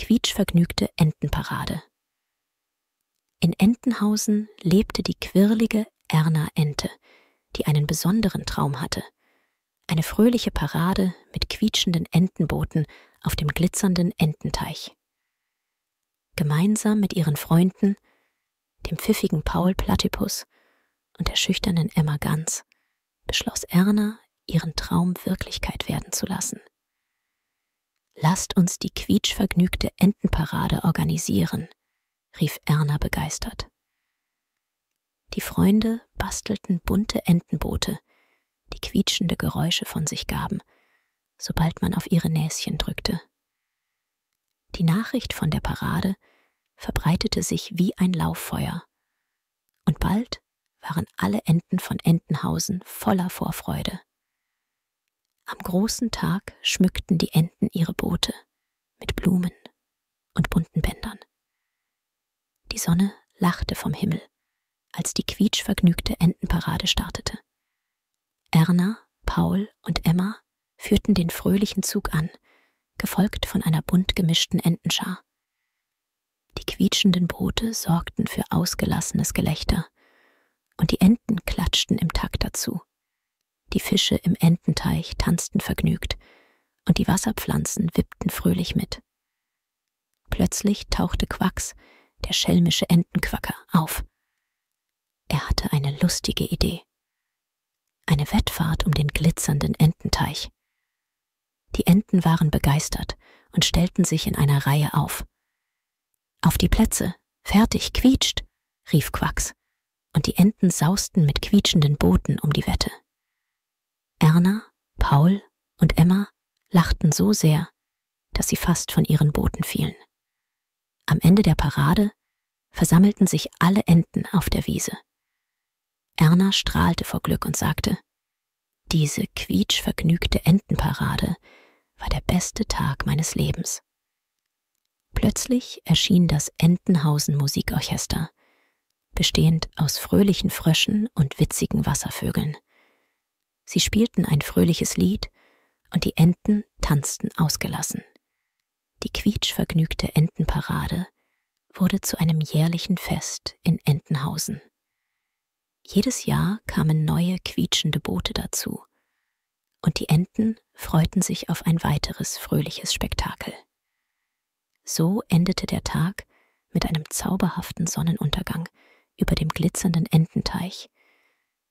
quietschvergnügte Entenparade. In Entenhausen lebte die quirlige Erna Ente, die einen besonderen Traum hatte. Eine fröhliche Parade mit quietschenden Entenbooten auf dem glitzernden Ententeich. Gemeinsam mit ihren Freunden, dem pfiffigen Paul Platypus und der schüchternen Emma Gans, beschloss Erna, ihren Traum Wirklichkeit werden zu lassen. »Lasst uns die quietschvergnügte Entenparade organisieren«, rief Erna begeistert. Die Freunde bastelten bunte Entenboote, die quietschende Geräusche von sich gaben, sobald man auf ihre Näschen drückte. Die Nachricht von der Parade verbreitete sich wie ein Lauffeuer, und bald waren alle Enten von Entenhausen voller Vorfreude. Am großen Tag schmückten die Enten ihre Boote mit Blumen und bunten Bändern. Die Sonne lachte vom Himmel, als die quietschvergnügte Entenparade startete. Erna, Paul und Emma führten den fröhlichen Zug an, gefolgt von einer bunt gemischten Entenschar. Die quietschenden Boote sorgten für ausgelassenes Gelächter, und die Enten klatschten im Takt dazu. Die Fische im Ententeich tanzten vergnügt, und die Wasserpflanzen wippten fröhlich mit. Plötzlich tauchte Quacks, der schelmische Entenquacker, auf. Er hatte eine lustige Idee. Eine Wettfahrt um den glitzernden Ententeich. Die Enten waren begeistert und stellten sich in einer Reihe auf. »Auf die Plätze, fertig, quietscht«, rief Quacks, und die Enten sausten mit quietschenden Booten um die Wette. Erna, Paul und Emma lachten so sehr, dass sie fast von ihren Booten fielen. Am Ende der Parade versammelten sich alle Enten auf der Wiese. Erna strahlte vor Glück und sagte, diese quietschvergnügte Entenparade war der beste Tag meines Lebens. Plötzlich erschien das Entenhausen Musikorchester, bestehend aus fröhlichen Fröschen und witzigen Wasservögeln. Sie spielten ein fröhliches Lied und die Enten tanzten ausgelassen. Die quietschvergnügte Entenparade wurde zu einem jährlichen Fest in Entenhausen. Jedes Jahr kamen neue quietschende Boote dazu, und die Enten freuten sich auf ein weiteres fröhliches Spektakel. So endete der Tag mit einem zauberhaften Sonnenuntergang über dem glitzernden Ententeich,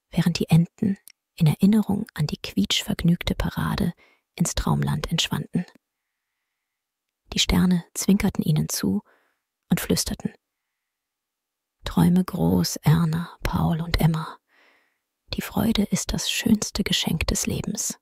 während die Enten in Erinnerung an die quietschvergnügte Parade ins Traumland entschwanden. Die Sterne zwinkerten ihnen zu und flüsterten: »Träume groß, Erna, Paul und Emma. Die Freude ist das schönste Geschenk des Lebens.«